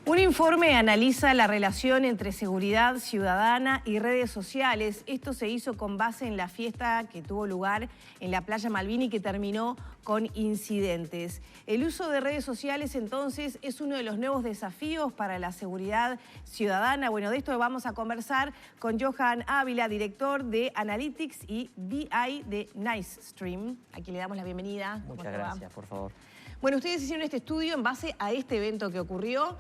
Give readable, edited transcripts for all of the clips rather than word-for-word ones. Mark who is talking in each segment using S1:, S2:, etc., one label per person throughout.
S1: Un informe analiza la relación entre seguridad ciudadana y redes sociales. Esto se hizo con base en la fiesta que tuvo lugar en la playa Malvin y que terminó con incidentes. El uso de redes sociales, entonces, es uno de los nuevos desafíos para la seguridad ciudadana. Bueno, de esto vamos a conversar con Johan Ávila, director de Analytics y BI de NiceStream. Aquí le damos la bienvenida.
S2: Muchas gracias, por favor.
S1: Bueno, ustedes hicieron este estudio en base a este evento que ocurrió.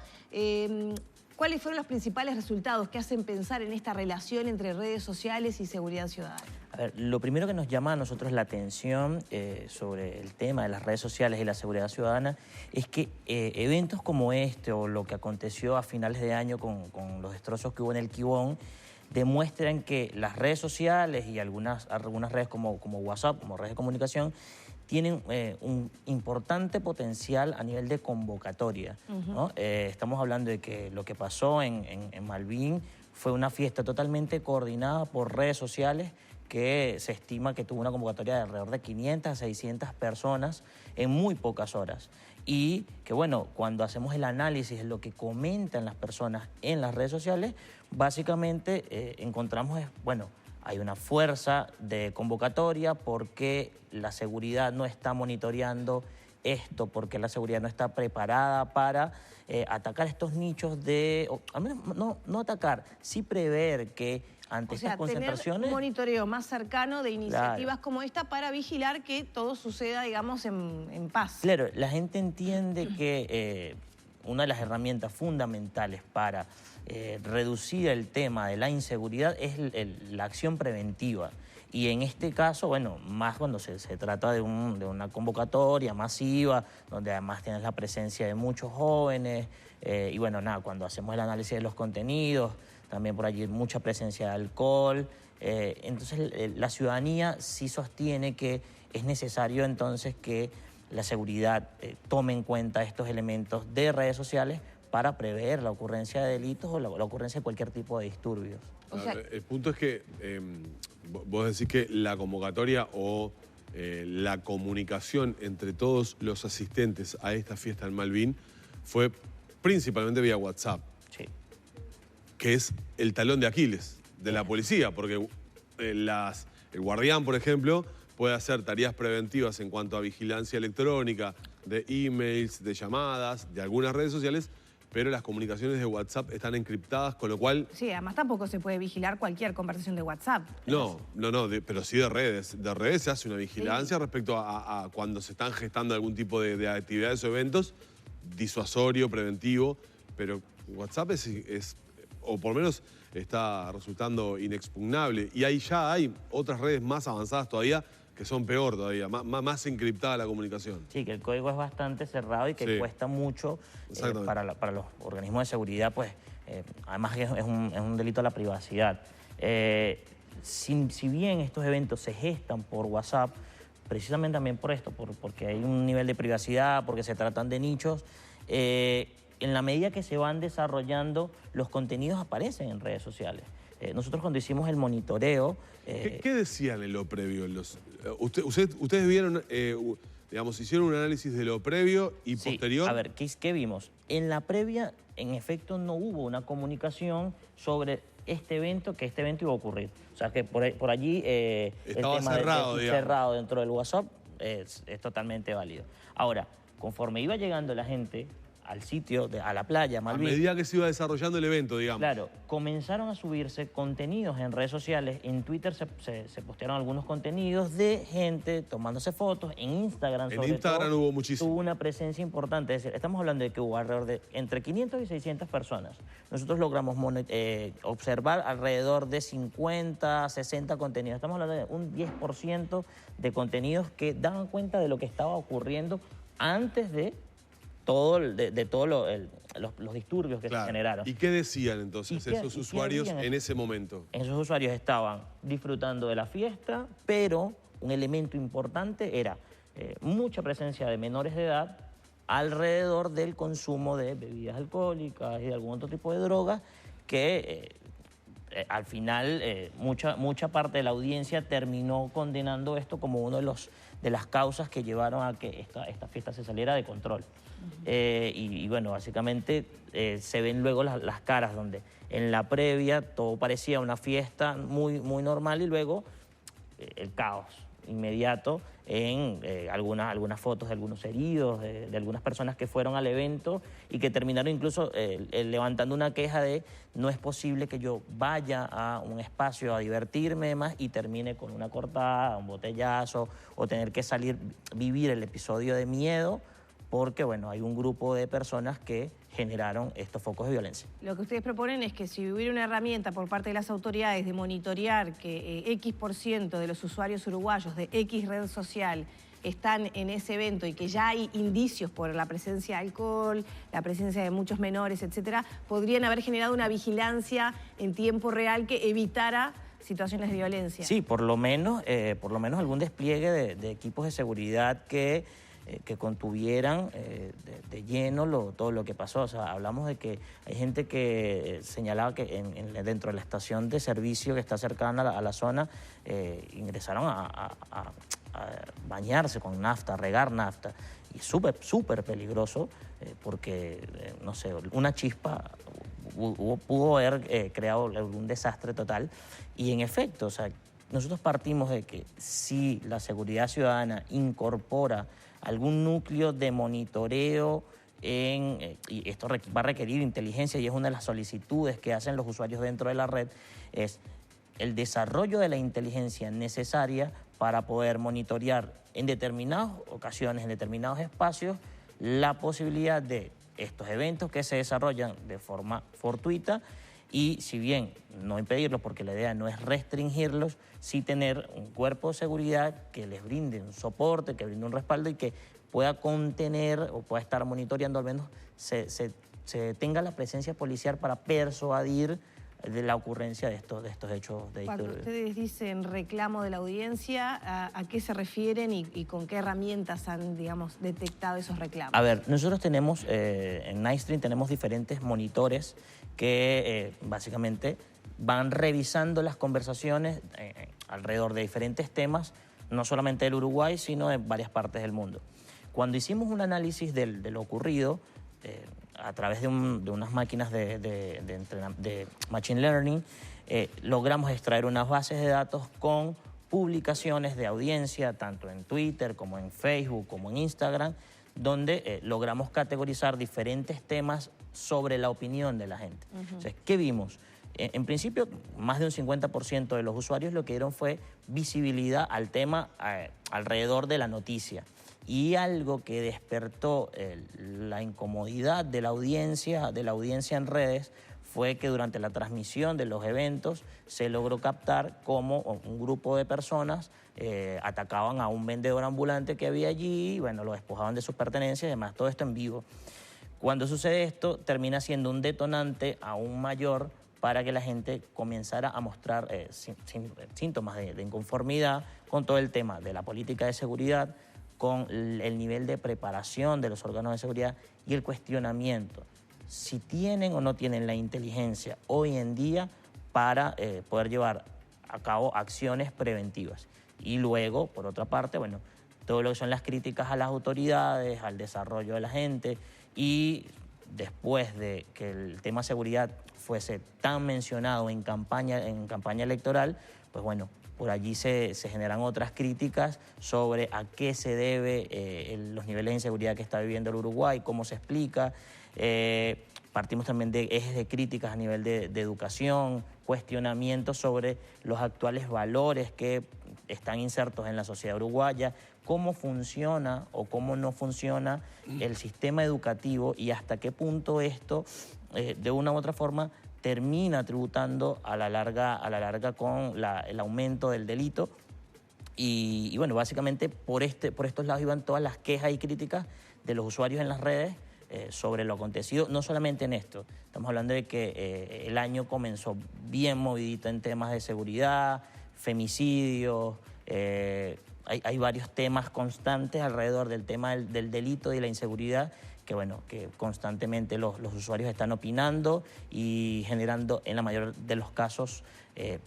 S1: ¿Cuáles fueron los principales resultados que hacen pensar en esta relación entre redes sociales y seguridad ciudadana?
S2: A ver, lo primero que nos llama a nosotros la atención sobre el tema de las redes sociales y la seguridad ciudadana es que eventos como este o lo que aconteció a finales de año con los destrozos que hubo en el Quibón demuestran que las redes sociales y algunas redes como WhatsApp, como redes de comunicación, tienen un importante potencial a nivel de convocatoria, ¿no? Estamos hablando de que lo que pasó en Malvin fue una fiesta totalmente coordinada por redes sociales que se estima que tuvo una convocatoria de alrededor de 500 a 600 personas en muy pocas horas. Y que bueno, cuando hacemos el análisis de lo que comentan las personas en las redes sociales, básicamente encontramos, bueno, hay una fuerza de convocatoria porque la seguridad no está monitoreando esto, porque la seguridad no está preparada para atacar estos nichos de... O, al menos no atacar, sí prever que ante estas concentraciones...
S1: Tener un monitoreo más cercano de iniciativas como esta para vigilar que todo suceda, digamos, en paz.
S2: Claro, la gente entiende que una de las herramientas fundamentales para reducir el tema de la inseguridad es la acción preventiva. Y en este caso, bueno, más cuando se trata de una convocatoria masiva, donde además tienes la presencia de muchos jóvenes, y bueno, nada, cuando hacemos el análisis de los contenidos, también por allí mucha presencia de alcohol. Entonces la ciudadanía sí sostiene que es necesario entonces que la seguridad tome en cuenta estos elementos de redes sociales para prever la ocurrencia de delitos o la ocurrencia de cualquier tipo de disturbios.
S3: O sea, el punto es que vos decís que la convocatoria o la comunicación entre todos los asistentes a esta fiesta en Malvin fue principalmente vía WhatsApp.
S2: Sí.
S3: Que es el talón de Aquiles de la policía, porque el guardián, por ejemplo, puede hacer tareas preventivas en cuanto a vigilancia electrónica, de emails, de llamadas, de algunas redes sociales, pero las comunicaciones de WhatsApp están encriptadas, con lo cual...
S1: Sí, además tampoco se puede vigilar cualquier conversación de WhatsApp.
S3: No, pero sí de redes. De redes se hace una vigilancia respecto a cuando se están gestando algún tipo de actividades o eventos, disuasorio, preventivo, pero WhatsApp es o por lo menos está resultando inexpugnable. Y ahí ya hay otras redes más avanzadas todavía que son peor todavía, más encriptada la comunicación.
S2: Sí, que el código es bastante cerrado y que cuesta mucho para los organismos de seguridad, pues además es un delito a la privacidad. Si bien estos eventos se gestan por WhatsApp, precisamente también por esto, porque hay un nivel de privacidad, porque se tratan de nichos, en la medida que se van desarrollando, los contenidos aparecen en redes sociales. Nosotros cuando hicimos el monitoreo...
S3: ¿Qué decían en lo previo? Ustedes vieron, digamos, hicieron un análisis de lo previo y posterior.
S2: A ver, ¿qué vimos? En la previa, en efecto, no hubo una comunicación sobre este evento, que este evento iba a ocurrir. O sea, que por allí
S3: estaba
S2: el tema
S3: cerrado
S2: dentro del WhatsApp es totalmente válido. Ahora, conforme iba llegando la gente al sitio, a la playa, Malvin.
S3: A medida que se iba desarrollando el evento, digamos.
S2: Claro, comenzaron a subirse contenidos en redes sociales. En Twitter se postearon algunos contenidos de gente tomándose fotos. En Instagram, sobre todo.
S3: En Instagram hubo muchísimo.
S2: Tuvo una presencia importante. Es decir, estamos hablando de que hubo alrededor de entre 500 y 600 personas. Nosotros logramos observar alrededor de 50, 60 contenidos. Estamos hablando de un 10% de contenidos que daban cuenta de lo que estaba ocurriendo antes de todos los disturbios que se generaron.
S3: ¿Y qué decían entonces esos usuarios en ese momento?
S2: Esos usuarios estaban disfrutando de la fiesta, pero un elemento importante era mucha presencia de menores de edad alrededor del consumo de bebidas alcohólicas y de algún otro tipo de drogas que al final mucha parte de la audiencia terminó condenando esto como uno de las causas que llevaron a que esta fiesta se saliera de control. Y bueno, básicamente se ven luego las caras donde en la previa todo parecía una fiesta muy normal y luego el caos inmediato en algunas fotos de algunos heridos, de algunas personas que fueron al evento y que terminaron incluso levantando una queja de no es posible que yo vaya a un espacio a divertirme más y termine con una cortada, un botellazo o tener que vivir el episodio de miedo porque, bueno, hay un grupo de personas que generaron estos focos de violencia.
S1: Lo que ustedes proponen es que si hubiera una herramienta por parte de las autoridades de monitorear que X% de los usuarios uruguayos de X red social están en ese evento y que ya hay indicios por la presencia de alcohol, la presencia de muchos menores, etcétera, podrían haber generado una vigilancia en tiempo real que evitara situaciones de violencia.
S2: Sí, por lo menos algún despliegue de equipos de seguridad que contuvieran de lleno todo lo que pasó. O sea, hablamos de que hay gente que señalaba que dentro de la estación de servicio que está cercana a la zona ingresaron a bañarse con nafta, a regar nafta. Y es súper peligroso porque, no sé, una chispa pudo haber creado un desastre total. Y en efecto, o sea, nosotros partimos de que si la seguridad ciudadana incorpora algún núcleo de monitoreo y esto va a requerir inteligencia y es una de las solicitudes que hacen los usuarios dentro de la red, es el desarrollo de la inteligencia necesaria para poder monitorear en determinadas ocasiones, en determinados espacios, la posibilidad de estos eventos que se desarrollan de forma fortuita y, si bien no impedirlos, porque la idea no es restringirlos, sí tener un cuerpo de seguridad que les brinde un soporte, que brinde un respaldo y que pueda contener o pueda estar monitoreando, al menos se tenga la presencia policial para persuadir de la ocurrencia de estos hechos de
S1: Cuando ustedes dicen reclamo de la audiencia, ¿a qué se refieren y con qué herramientas han, digamos, detectado esos reclamos?
S2: A ver, nosotros tenemos, en Nightstream tenemos diferentes monitores que básicamente van revisando las conversaciones alrededor de diferentes temas, no solamente del Uruguay, sino de varias partes del mundo. Cuando hicimos un análisis de lo ocurrido, a través de unas máquinas de Machine Learning, logramos extraer unas bases de datos con publicaciones de audiencia, tanto en Twitter como en Facebook como en Instagram, donde logramos categorizar diferentes temas sobre la opinión de la gente. Entonces, ¿qué vimos? En principio, más de un 50% de los usuarios lo que dieron fue visibilidad al tema alrededor de la noticia. Y algo que despertó la incomodidad de la audiencia en redes fue que durante la transmisión de los eventos se logró captar cómo un grupo de personas atacaban a un vendedor ambulante que había allí, y bueno, lo despojaban de sus pertenencias y demás, todo esto en vivo. Cuando sucede esto, termina siendo un detonante aún mayor para que la gente comenzara a mostrar síntomas de inconformidad con todo el tema de la política de seguridad, con el nivel de preparación de los órganos de seguridad y el cuestionamiento si tienen o no tienen la inteligencia hoy en día para poder llevar a cabo acciones preventivas. Y luego, por otra parte, bueno, todo lo que son las críticas a las autoridades, al desarrollo de la gente, y después de que el tema seguridad fuese tan mencionado en campaña electoral, pues bueno, por allí se generan otras críticas sobre a qué se debe los niveles de inseguridad que está viviendo el Uruguay, cómo se explica. Partimos también de ejes de críticas a nivel de educación, cuestionamientos sobre los actuales valores que están insertos en la sociedad uruguaya, cómo funciona o cómo no funciona el sistema educativo y hasta qué punto esto, de una u otra forma, termina tributando a la larga con el aumento del delito. Y bueno, básicamente por estos lados iban todas las quejas y críticas de los usuarios en las redes sobre lo acontecido, no solamente en esto. Estamos hablando de que el año comenzó bien movidito en temas de seguridad, femicidios, hay varios temas constantes alrededor del tema del delito y la inseguridad bueno, que constantemente los usuarios están opinando y generando, en la mayoría de los casos,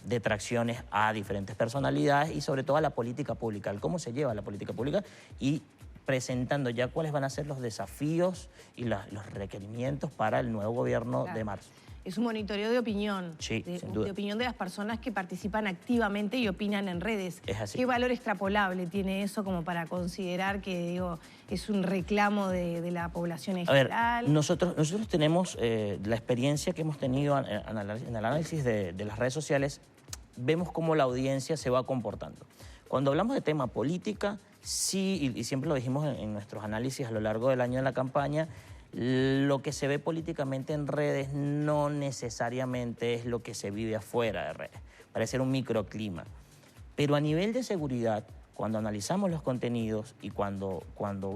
S2: detracciones a diferentes personalidades y sobre todo a la política pública, al cómo se lleva la política pública y presentando ya cuáles van a ser los desafíos y los requerimientos para el nuevo gobierno de marzo.
S1: Es un monitoreo de opinión,
S2: Sí, sin duda.
S1: de opinión de las personas que participan activamente y opinan en redes.
S2: Es así.
S1: ¿Qué valor extrapolable tiene eso como para considerar que, digo, es un reclamo de la población en
S2: A ver,
S1: general?
S2: nosotros tenemos la experiencia que hemos tenido en el análisis de las redes sociales, vemos cómo la audiencia se va comportando. Cuando hablamos de tema política, sí, y siempre lo dijimos en nuestros análisis a lo largo del año de la campaña, lo que se ve políticamente en redes no necesariamente es lo que se vive afuera de redes. Parece ser un microclima. Pero a nivel de seguridad, cuando analizamos los contenidos y cuando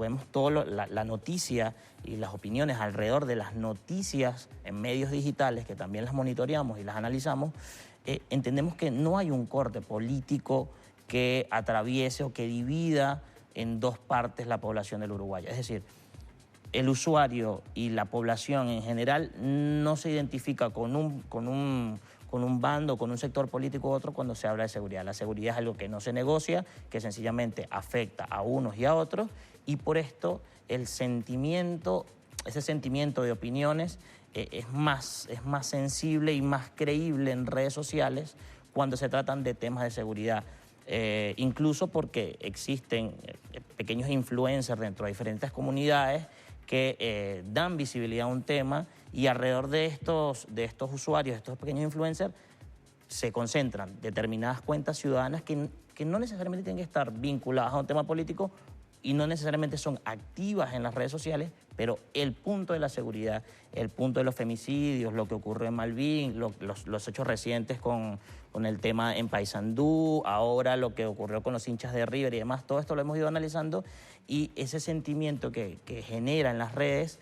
S2: vemos toda la noticia y las opiniones alrededor de las noticias en medios digitales, que también las monitoreamos y las analizamos, entendemos que no hay un corte político que atraviese o que divida en dos partes la población del Uruguay. Es decir, el usuario y la población en general no se identifica con un bando, con un sector político u otro cuando se habla de seguridad. La seguridad es algo que no se negocia, que sencillamente afecta a unos y a otros, y por esto ese sentimiento de opiniones es más sensible y más creíble en redes sociales cuando se tratan de temas de seguridad. Incluso porque existen pequeños influencers dentro de diferentes comunidades que dan visibilidad a un tema y alrededor de estos usuarios, estos pequeños influencers, se concentran determinadas cuentas ciudadanas que no necesariamente tienen que estar vinculadas a un tema político y no necesariamente son activas en las redes sociales, pero el punto de la seguridad, el punto de los femicidios, lo que ocurrió en Malvín, los hechos recientes con el tema en Paysandú, ahora lo que ocurrió con los hinchas de River y demás, todo esto lo hemos ido analizando y ese sentimiento que genera en las redes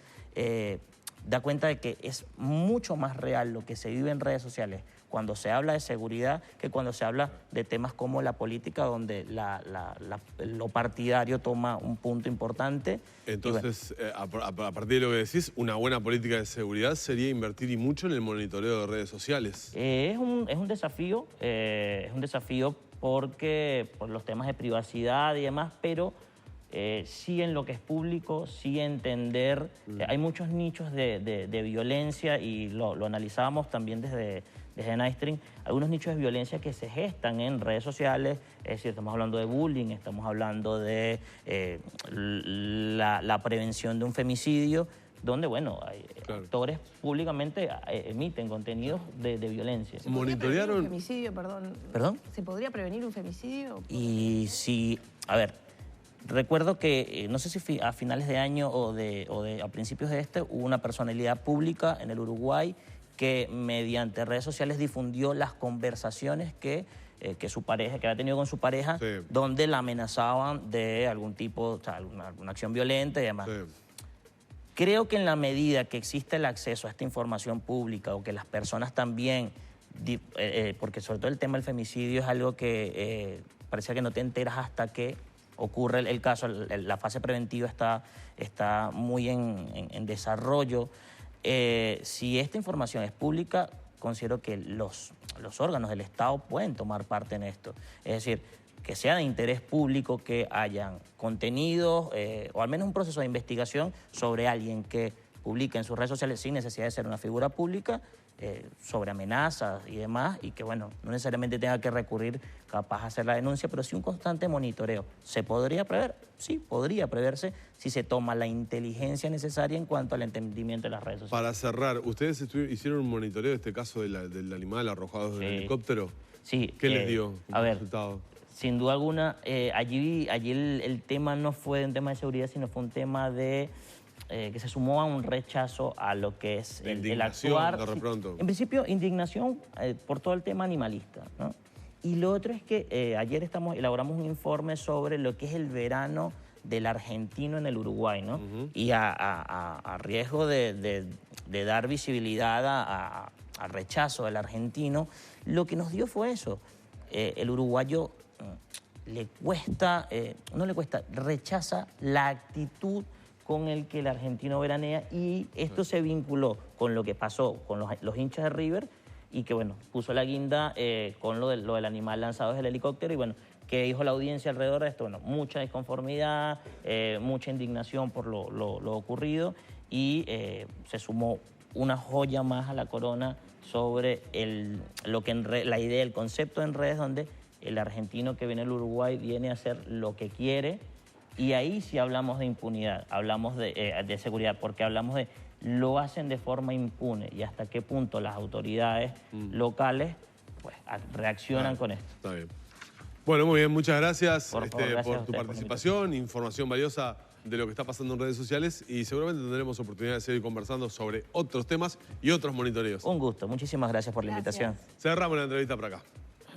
S2: da cuenta de que es mucho más real lo que se vive en redes sociales cuando se habla de seguridad que cuando se habla de temas como la política, donde lo partidario toma un punto importante.
S3: Entonces, a partir de lo que decís, una buena política de seguridad sería invertir y mucho en el monitoreo de redes sociales.
S2: Es un desafío porque por los temas de privacidad y demás, pero sí en lo que es público, sí entender. Hay muchos nichos de violencia y lo analizábamos también desde Nightstream, algunos nichos de violencia que se gestan en redes sociales, es decir, estamos hablando de bullying, estamos hablando de la prevención de un femicidio, donde, bueno, actores públicamente emiten contenidos de violencia.
S1: ¿Se podría prevenir un femicidio, perdón?
S2: ¿Perdón?
S1: ¿Se podría prevenir un femicidio?
S2: Y si, a ver, recuerdo que, no sé si a finales de año o a principios de hubo una personalidad pública en el Uruguay que mediante redes sociales difundió las conversaciones que había tenido con su pareja, sí, donde la amenazaban de algún tipo, o sea, alguna acción violenta y demás. Sí. Creo que en la medida que existe el acceso a esta información pública o que las personas también, porque sobre todo el tema del femicidio es algo que parecía que no te enteras hasta que ocurre el caso, la fase preventiva está muy en desarrollo. Si esta información es pública, considero que los órganos del Estado pueden tomar parte en esto. Es decir, que sea de interés público que hayan contenidos o al menos un proceso de investigación sobre alguien que publica en sus redes sociales sin necesidad de ser una figura pública, sobre amenazas y demás, y que, bueno, no necesariamente tenga que recurrir capaz a hacer la denuncia, pero sí un constante monitoreo. ¿Se podría prever? Sí, podría preverse si se toma la inteligencia necesaria en cuanto al entendimiento de las redes sociales.
S3: Para cerrar, ¿ustedes hicieron un monitoreo de este caso del animal arrojado del helicóptero?
S2: Sí.
S3: ¿Qué les dio
S2: como
S3: resultado?
S2: Sin duda alguna, allí el tema no fue un tema de seguridad, sino fue un tema de que se sumó a un rechazo a lo que es el actuar.
S3: De repronto.
S2: En principio, indignación por todo el tema animalista, ¿no? Y lo otro es que ayer elaboramos un informe sobre lo que es el verano del argentino en el Uruguay, ¿no? Y a riesgo de dar visibilidad al rechazo del argentino, lo que nos dio fue eso. El uruguayo rechaza la actitud con el que el argentino veranea, y esto se vinculó con lo que pasó con los hinchas de River y que, bueno, puso la guinda con lo del animal lanzado desde el helicóptero y, bueno, ¿qué dijo la audiencia alrededor de esto? Bueno, mucha disconformidad, mucha indignación por lo ocurrido y se sumó una joya más a la corona sobre la idea, el concepto en redes donde el argentino que viene al Uruguay viene a hacer lo que quiere, y ahí sí hablamos de impunidad, hablamos de seguridad, porque hablamos de lo hacen de forma impune y hasta qué punto las autoridades locales pues, reaccionan con esto.
S3: Está bien. Bueno, muy bien, muchas gracias,
S2: Por favor, gracias
S3: por
S2: a
S3: tu
S2: ustedes
S3: participación, información valiosa de lo que está pasando en redes sociales y seguramente tendremos oportunidad de seguir conversando sobre otros temas y otros monitoreos.
S2: Un gusto, muchísimas gracias por la invitación.
S3: Cerramos la entrevista por acá.